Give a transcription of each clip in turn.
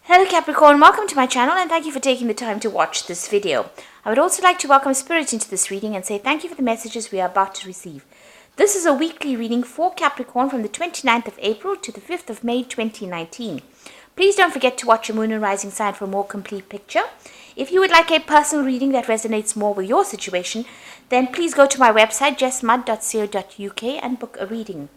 Hello Capricorn, welcome to my channel and thank you for taking the time to watch this video. I would also like to welcome Spirit into this reading and say thank you for the messages we are about to receive. This is a weekly reading for Capricorn from the 29th of April to the 5th of May 2019. Please don't forget to watch your moon and rising sign for a more complete picture. If you would like a personal reading that resonates more with your situation, then please go to my website jessmud.co.uk and book a reading.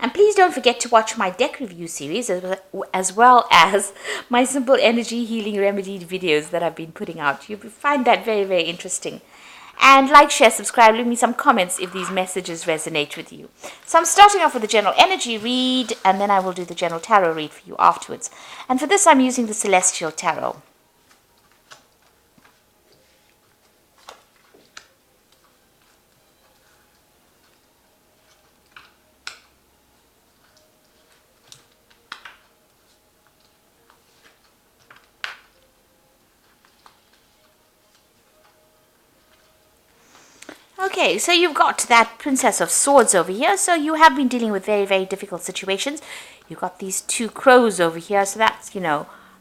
And please don't forget to watch my deck review series as well as my simple energy healing remedy videos that I've been putting out. You'll find that very, very interesting. And like, share, subscribe, leave me some comments if these messages resonate with you. So I'm starting off with the general energy read, and then I will do the general tarot read for you afterwards. And for this, I'm using the Celestial Tarot. Okay, so you've got that Princess of Swords over here. So you have been dealing with very, very difficult situations. You've got these two crows over here. So that's,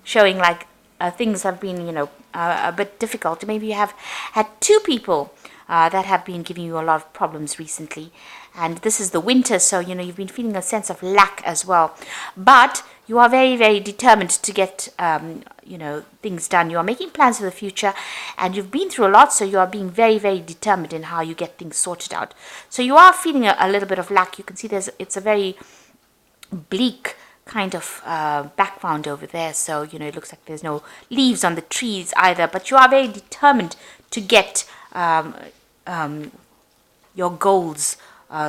showing like things have been, a bit difficult. Maybe you have had two people that have been giving you a lot of problems recently. And this is the winter, so, you've been feeling a sense of lack as well. But you are very, very determined to get, things done. You are making plans for the future, and you've been through a lot, so you are being very, very determined in how you get things sorted out. So you are feeling a little bit of lack. You can see it's a very bleak kind of background over there. So, it looks like there's no leaves on the trees either, but you are very determined to get your goals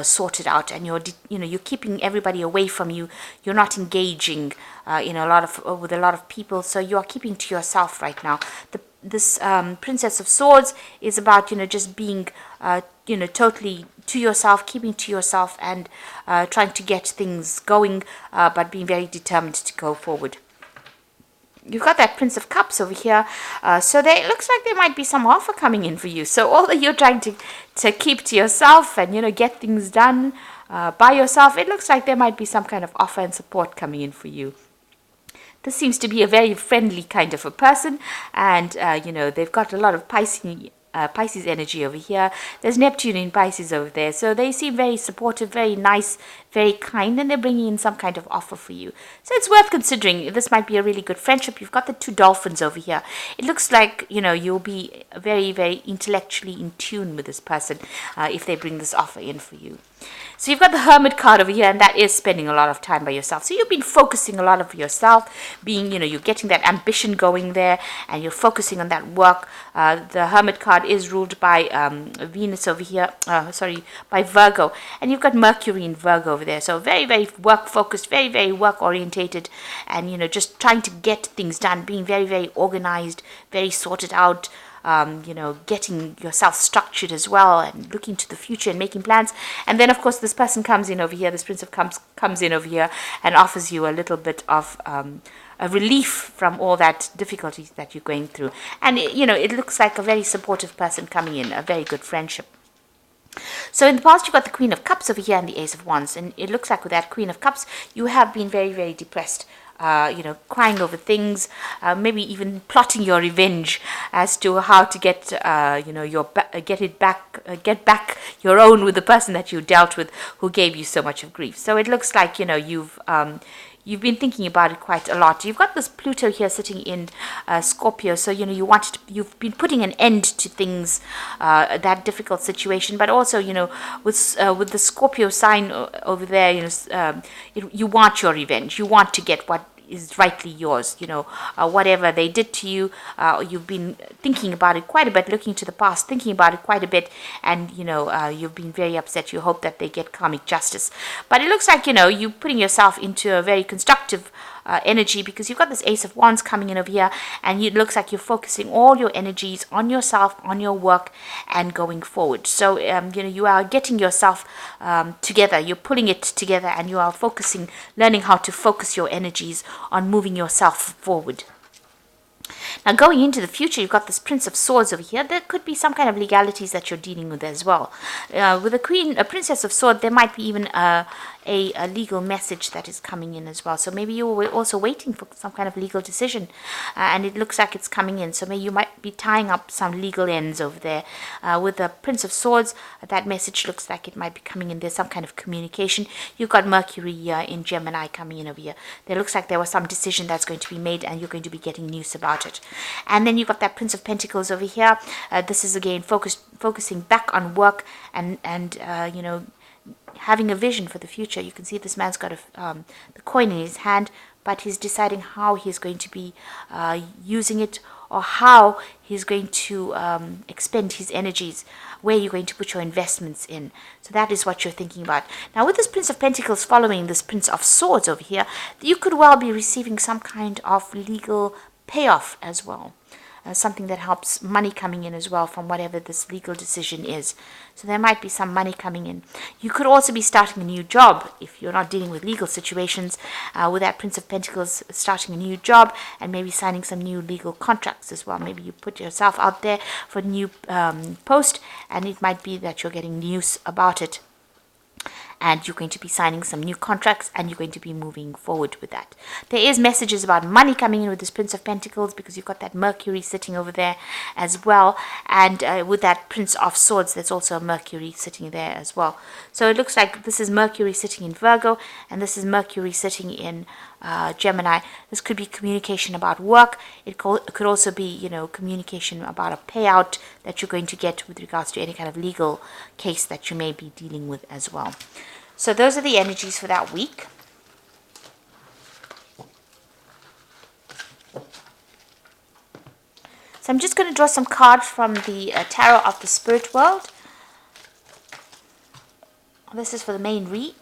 sorted out, and you're keeping everybody away from you. You're not engaging with a lot of people, so you are keeping to yourself right now. This Princess of Swords is about just being totally to yourself, keeping to yourself, and trying to get things going, but being very determined to go forward. You've got that Prince of Cups over here, so it looks like there might be some offer coming in for you. So although you're trying to keep to yourself and, get things done by yourself, it looks like there might be some kind of offer and support coming in for you. This seems to be a very friendly kind of a person, and, they've got a lot of Pisces energy over here. There's Neptune in Pisces over there, so they seem very supportive, very nice, very kind, and they're bringing in some kind of offer for you. So it's worth considering. This might be a really good friendship. You've got the two dolphins over here. It looks like you'll be very, very intellectually in tune with this person if they bring this offer in for you. So you've got the Hermit card over here, and that is spending a lot of time by yourself. So you've been focusing a lot of yourself, being, you're getting that ambition going there, and you're focusing on that work. The Hermit card is ruled by Venus over here, by Virgo. And you've got Mercury in Virgo over there. So very, very work-focused, very, very work-orientated, and, just trying to get things done, being very, very organized, very sorted out, getting yourself structured as well, and looking to the future and making plans. And then, of course, this person comes in over here, this Prince of Cups comes in over here and offers you a little bit of a relief from all that difficulties that you're going through. And, it looks like a very supportive person coming in, a very good friendship. So in the past, you've got the Queen of Cups over here and the Ace of Wands. And it looks like with that Queen of Cups, you have been very, very depressed. Crying over things, maybe even plotting your revenge as to how to get, get back your own with the person that you dealt with who gave you so much of grief. So it looks like, you've been thinking about it quite a lot. You've got this Pluto here sitting in Scorpio, so you've been putting an end to things, that difficult situation. But also, with the Scorpio sign over there, you want your revenge. You want to get what is rightly yours. Whatever they did to you, you've been thinking about it quite a bit, looking to the past, thinking about it quite a bit, and you've been very upset. You hope that they get karmic justice, but it looks like you're putting yourself into a very constructive energy, because you've got this Ace of Wands coming in over here, and it looks like you're focusing all your energies on yourself, on your work, and going forward. So you are getting yourself together, you're pulling it together, and you are learning how to focus your energies on moving yourself forward. Now, going into the future, you've got this Prince of Swords over here. There could be some kind of legalities that you're dealing with as well. With a Princess of Swords, there might be even a legal message that is coming in as well. So maybe you were also waiting for some kind of legal decision, and it looks like it's coming in. So maybe you might be tying up some legal ends over there. With the Prince of Swords, that message looks like it might be coming in. There's some kind of communication. You've got Mercury in Gemini coming in over here. There looks like there was some decision that's going to be made, and you're going to be getting news about it. And then you've got that Prince of Pentacles over here. This is again focusing back on work and having a vision for the future. You can see this man's got the coin in his hand, but he's deciding how he's going to be using it, or how he's going to expend his energies, where you're going to put your investments in. So that is what you're thinking about. Now, with this Prince of Pentacles following this Prince of Swords over here, you could well be receiving some kind of legal payoff as well. Something that helps money coming in as well from whatever this legal decision is. So there might be some money coming in. You could also be starting a new job if you're not dealing with legal situations. With that Prince of Pentacles, starting a new job and maybe signing some new legal contracts as well. Maybe you put yourself out there for a new post, and it might be that you're getting news about it, and you're going to be signing some new contracts, and you're going to be moving forward with that. There is messages about money coming in with this Prince of Pentacles, because you've got that Mercury sitting over there as well, and with that Prince of Swords, there's also a Mercury sitting there as well. So it looks like this is Mercury sitting in Virgo, and this is Mercury sitting in Gemini. This could be communication about work. It could also be, communication about a payout that you're going to get with regards to any kind of legal case that you may be dealing with as well. So those are the energies for that week. So I'm just going to draw some cards from the Tarot of the Spirit World. This is for the main read.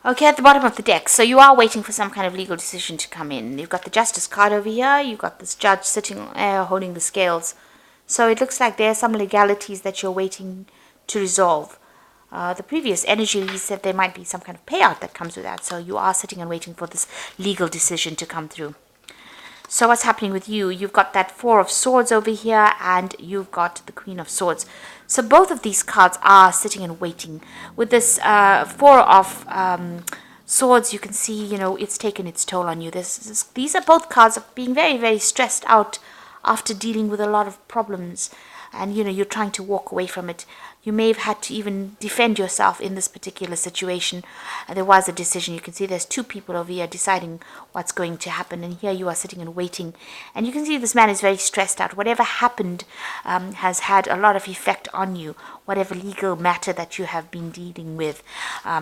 Okay, at the bottom of the deck, so you are waiting for some kind of legal decision to come in. You've got the Justice card over here. You've got this judge sitting holding the scales. So it looks like there are some legalities that you're waiting to resolve. The previous energy, he said there might be some kind of payout that comes with that. So you are sitting and waiting for this legal decision to come through. So what's happening with you? You've got that Four of Swords over here, and you've got the Queen of Swords. So both of these cards are sitting and waiting. With this Four of Swords, you can see, it's taken its toll on you. These are both cards of being very, very stressed out after dealing with a lot of problems. And, you're trying to walk away from it. You may have had to even defend yourself in this particular situation. There was a decision. You can see there's two people over here deciding what's going to happen. And here you are sitting and waiting. And you can see this man is very stressed out. Whatever happened has had a lot of effect on you. Whatever legal matter that you have been dealing with.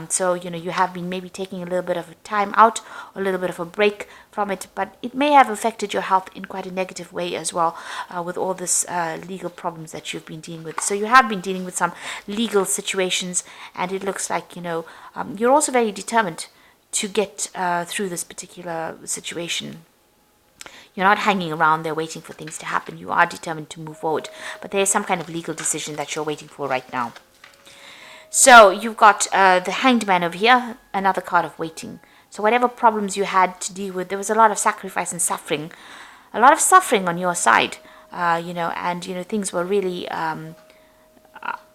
So, you have been maybe taking a little bit of a time out, a little bit of a break from it, but it may have affected your health in quite a negative way as well, with all this legal problems that you've been dealing with. So you have been dealing with some legal situations, and it looks like, you're also very determined to get through this particular situation. You're not hanging around there waiting for things to happen. You are determined to move forward. But there is some kind of legal decision that you're waiting for right now. So you've got the Hanged Man over here, another card of waiting. So whatever problems you had to deal with, there was a lot of sacrifice and suffering. A lot of suffering on your side, and, things were really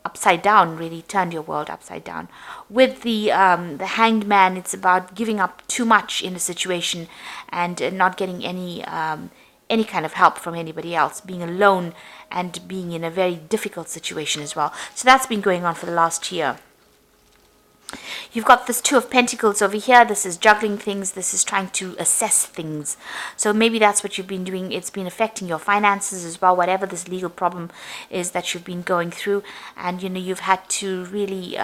upside down, really turned your world upside down. With the Hanged Man, it's about giving up too much in a situation and not getting any kind of help from anybody else, being alone and being in a very difficult situation as well. So that's been going on for the last year. You've got this Two of Pentacles over here. This is juggling things. This is trying to assess things. So maybe that's what you've been doing. It's been affecting your finances as well, whatever this legal problem is that you've been going through. And, you've had to really,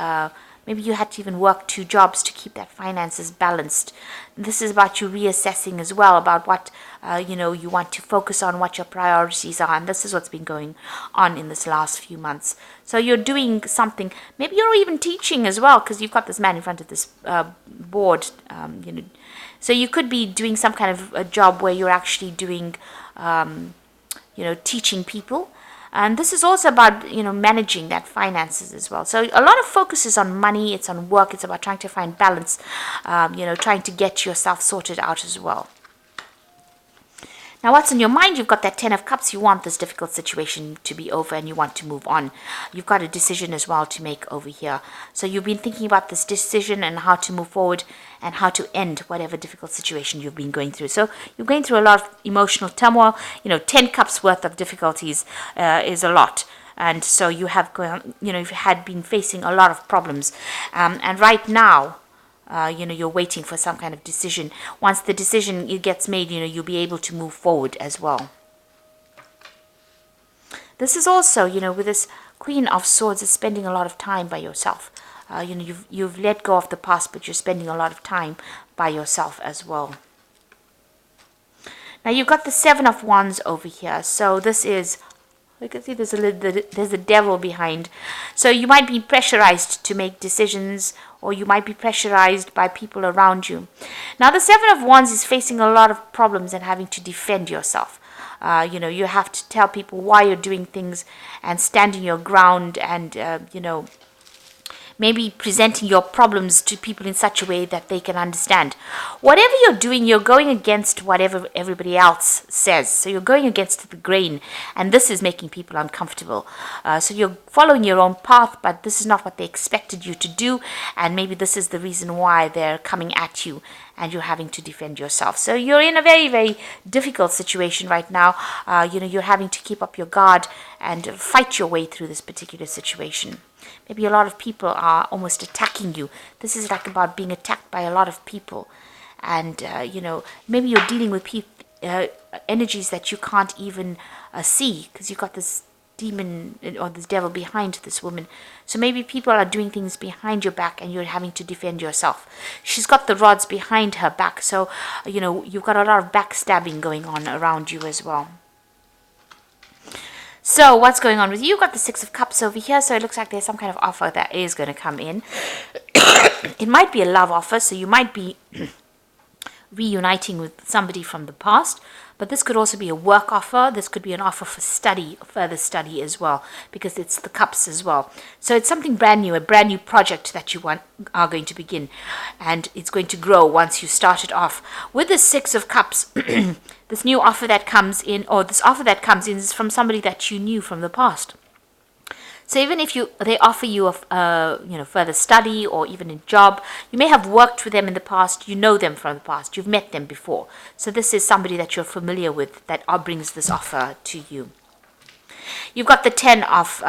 maybe you had to even work 2 jobs to keep that finances balanced. This is about you reassessing as well, about what, you want to focus on, what your priorities are. And this is what's been going on in this last few months. So you're doing something. Maybe you're even teaching as well, because you've got this man in front of this board, So you could be doing some kind of a job where you're actually doing, teaching people. And this is also about, managing that finances as well. So a lot of focus is on money, it's on work, it's about trying to find balance, trying to get yourself sorted out as well. Now, what's in your mind? You've got that 10 of Cups. You want this difficult situation to be over and you want to move on. You've got a decision as well to make over here. So you've been thinking about this decision and how to move forward and how to end whatever difficult situation you've been going through. So you're going through a lot of emotional turmoil. 10 Cups worth of difficulties is a lot. And so you have gone, you've had been facing a lot of problems. And right now, you're waiting for some kind of decision. Once the decision gets made, you'll be able to move forward as well. This is also, with this Queen of Swords, is spending a lot of time by yourself. You've let go of the past, but you're spending a lot of time by yourself as well. Now you've got the 7 of Wands over here. So this is, you can see there's a devil behind. So you might be pressurized to make decisions, or you might be pressurized by people around you. Now the 7 of Wands is facing a lot of problems and having to defend yourself. You have to tell people why you're doing things and standing your ground and, maybe presenting your problems to people in such a way that they can understand. Whatever you're doing, you're going against whatever everybody else says. So you're going against the grain, and this is making people uncomfortable. So you're following your own path, but this is not what they expected you to do, and maybe this is the reason why they're coming at you and you're having to defend yourself. So you're in a very, very difficult situation right now. You're having to keep up your guard and fight your way through this particular situation. Maybe a lot of people are almost attacking you. This is like about being attacked by a lot of people. And, maybe you're dealing with energies that you can't even see, because you've got this demon or this devil behind this woman. So maybe people are doing things behind your back and you're having to defend yourself. She's got the rods behind her back. So, you've got a lot of backstabbing going on around you as well. So what's going on with you? You've got the 6 of Cups over here. So it looks like there's some kind of offer that is going to come in. It might be a love offer. So you might be reuniting with somebody from the past. But this could also be a work offer. This could be an offer for study, further study as well, because it's the Cups as well. So it's something brand new, a brand new project that you are going to begin. And it's going to grow once you start it off. With the 6 of Cups, this new offer that comes in, or this offer that comes in, is from somebody that you knew from the past. So even if they offer you a further study or even a job, you may have worked with them in the past, you know them from the past, you've met them before. So this is somebody that you're familiar with that brings this offer to you. You've got the 10 of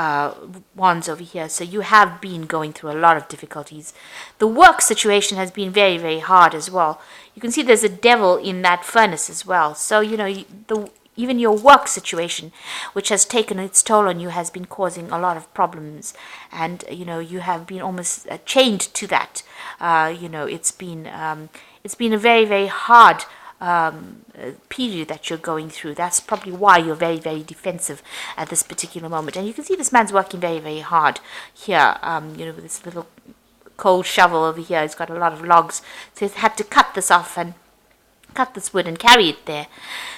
Wands over here, so you have been going through a lot of difficulties. The work situation has been very, very hard as well. You can see there's a devil in that furnace as well. So, even your work situation, which has taken its toll on you, has been causing a lot of problems. And, you have been almost chained to that. It's been a very, very hard period that you're going through. That's probably why you're very, very defensive at this particular moment. And you can see this man's working very, very hard here, with this little cold shovel over here. He's got a lot of logs. So he's had to cut this off and cut this wood and carry it there.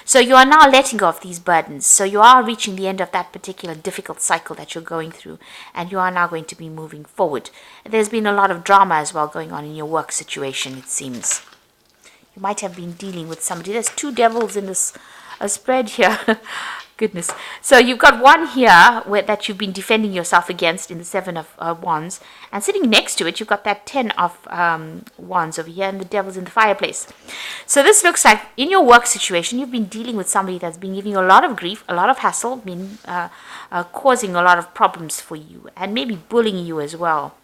So you are now letting go of these burdens. So you are reaching the end of that particular difficult cycle that you're going through, and you are now going to be moving forward. There's been a lot of drama as well going on in your work situation, it seems. You might have been dealing with somebody. There's 2 devils in this spread here. Goodness. So you've got one here that you've been defending yourself against in the 7 of Wands. And sitting next to it, you've got that 10 of Wands over here, and the devil's in the fireplace. So this looks like in your work situation, you've been dealing with somebody that's been giving you a lot of grief, a lot of hassle, been causing a lot of problems for you, and maybe bullying you as well.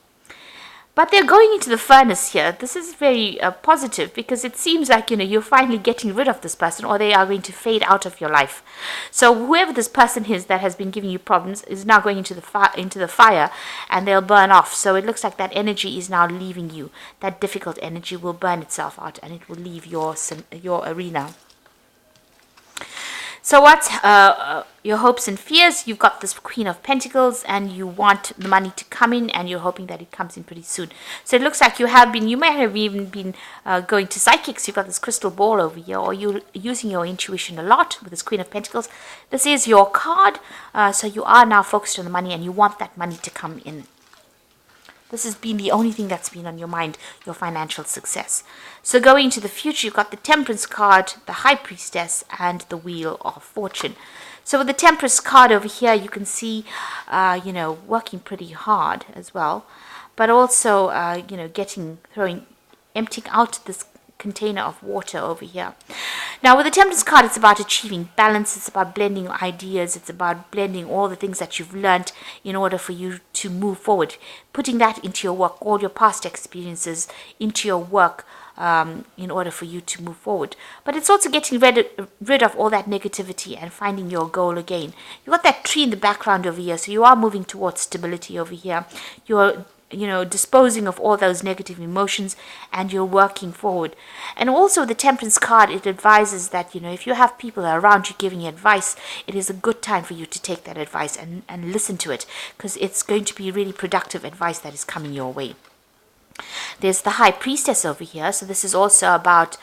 But they're going into the furnace here. This is very positive, because it seems like, you're finally getting rid of this person, or they are going to fade out of your life. So whoever this person is that has been giving you problems is now going into the fire, and they'll burn off. So it looks like that energy is now leaving you. That difficult energy will burn itself out, and it will leave your arena. So what's your hopes and fears? You've got this Queen of Pentacles, and you want the money to come in, and you're hoping that it comes in pretty soon. So it looks like you might have even been going to psychics. You've got this crystal ball over here, or you're using your intuition a lot with this Queen of Pentacles. This is your card, so you are now focused on the money, and you want that money to come in. This has been the only thing that's been on your mind, your financial success. So going into the future, you've got the Temperance card, the High Priestess, and the Wheel of Fortune. So with the Temperance card over here, you can see, working pretty hard as well, but also, emptying out this container of water over here. Now with the Temperance card, it's about achieving balance, it's about blending ideas, it's about blending all the things that you've learned in order for you to move forward, putting that into your work, all your past experiences into your work, in order for you to move forward. But it's also getting rid of all that negativity and finding your goal again. You've got that tree in the background over here, so you are moving towards stability over here. You're disposing of all those negative emotions, and you're working forward. And also the Temperance card, it advises that, if you have people around you giving you advice, it is a good time for you to take that advice and listen to it, because it's going to be really productive advice that is coming your way. There's the High Priestess over here, so this is also about,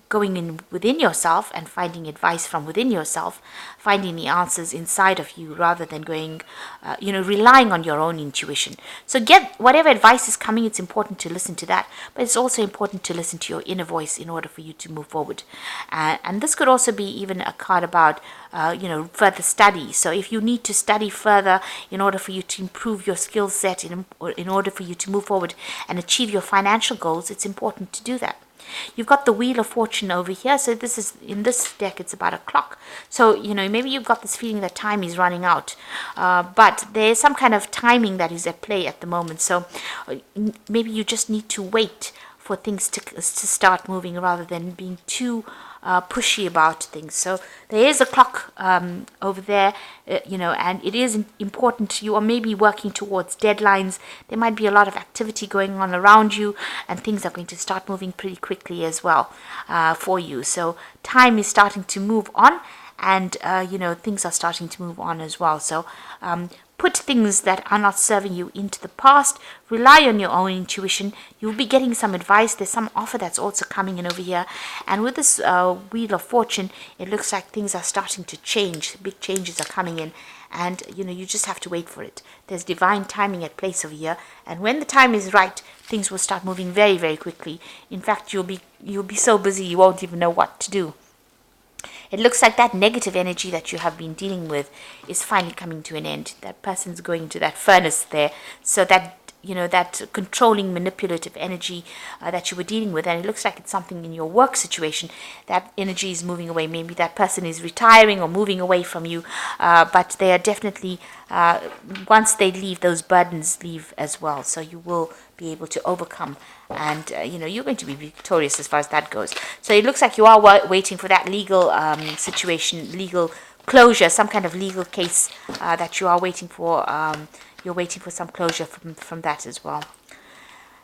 going in within yourself and finding advice from within yourself, finding the answers inside of you rather than going, relying on your own intuition. So get whatever advice is coming, it's important to listen to that, but it's also important to listen to your inner voice in order for you to move forward. And this could also be even a card about, further study. So if you need to study further in order for you to improve your skill set, in order for you to move forward and achieve your financial goals, it's important to do that. You've got the Wheel of Fortune over here. So this is, in this deck, it's about a clock. So, maybe you've got this feeling that time is running out. But there's some kind of timing that is at play at the moment. So maybe you just need to wait for things to start moving rather than being too pushy about things. So there is a clock over there, and it is important. You are maybe working towards deadlines. There might be a lot of activity going on around you, and things are going to start moving pretty quickly as well for you. So time is starting to move on, and things are starting to move on as well. So put things that are not serving you into the past. Rely on your own intuition. You'll be getting some advice. There's some offer that's also coming in over here. And with this Wheel of Fortune, it looks like things are starting to change. Big changes are coming in. And, you just have to wait for it. There's divine timing at place over here. And when the time is right, things will start moving very, very quickly. In fact, you'll be so busy you won't even know what to do. It looks like that negative energy that you have been dealing with is finally coming to an end. That person's going into that furnace there. So that, that controlling, manipulative energy that you were dealing with, and it looks like it's something in your work situation, that energy is moving away. Maybe that person is retiring or moving away from you, but they are definitely, once they leave, those burdens leave as well. So you will be able to overcome, and you're going to be victorious as far as that goes. So it looks like you are waiting for that legal situation, legal closure, some kind of legal case that you are waiting for. You're waiting for some closure from that as well.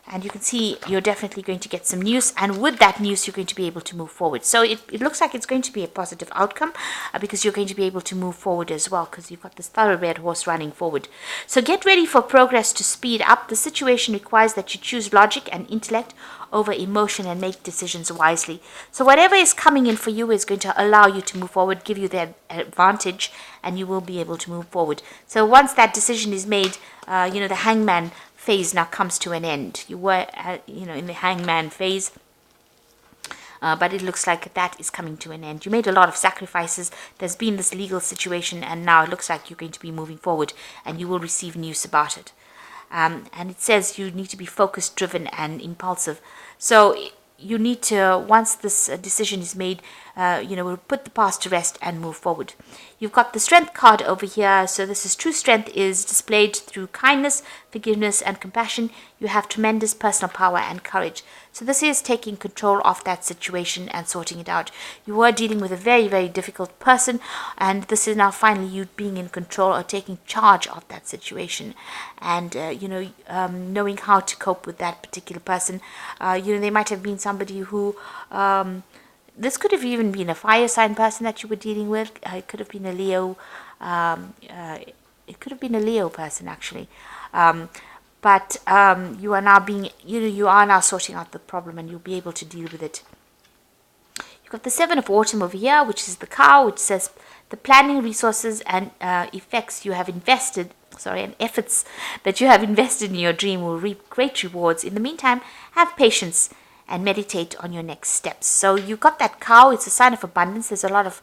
And you can see you're definitely going to get some news, and with that news you're going to be able to move forward. So it looks like it's going to be a positive outcome, because you're going to be able to move forward as well, because you've got this thoroughbred horse running forward. So get ready for progress to speed up. The situation requires that you choose logic and intellect over emotion and make decisions wisely. So whatever is coming in for you is going to allow you to move forward, give you the advantage, and you will be able to move forward. So once that decision is made, the hangman phase now comes to an end. You were, in the hangman phase, but it looks like that is coming to an end. You made a lot of sacrifices. There's been this legal situation, and now it looks like you're going to be moving forward, and you will receive news about it. And it says you need to be focused, driven, and impulsive. So you need to, once this decision is made, we'll put the past to rest and move forward. You've got the Strength card over here. So this is true strength is displayed through kindness, forgiveness, and compassion. You have tremendous personal power and courage. So this is taking control of that situation and sorting it out. You were dealing with a very, very difficult person, and this is now finally you being in control or taking charge of that situation, and knowing how to cope with that particular person. They might have been somebody who This could have even been a fire sign person that you were dealing with. It could have been a Leo. It could have been a Leo person actually. But you are now you are now sorting out the problem, and you'll be able to deal with it. You've got the Seven of Autumn over here, which is the cow, which says the planning, resources, and effects you have invested, and efforts that you have invested in your dream will reap great rewards. In the meantime, have patience and meditate on your next steps. So you got that cow. It's a sign of abundance. There's a lot of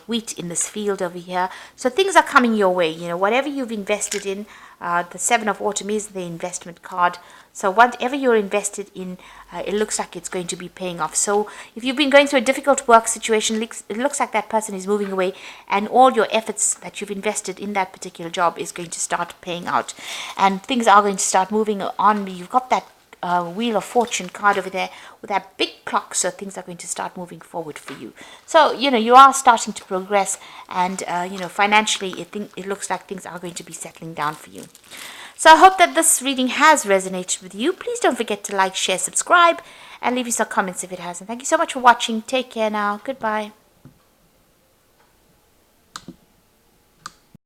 wheat in this field over here. So things are coming your way. Whatever you've invested in, the Seven of Autumn is the investment card. So whatever you're invested in, it looks like it's going to be paying off. So if you've been going through a difficult work situation, it looks like that person is moving away, and all your efforts that you've invested in that particular job is going to start paying out, and things are going to start moving on. You've got that Wheel of Fortune card over there with that big clock, so things are going to start moving forward for you. So you are starting to progress, and financially it looks like things are going to be settling down for you. So I hope that this reading has resonated with you. Please don't forget to like, share, subscribe, and leave us some comments if it hasn't. Thank you so much for watching. Take care now. Goodbye.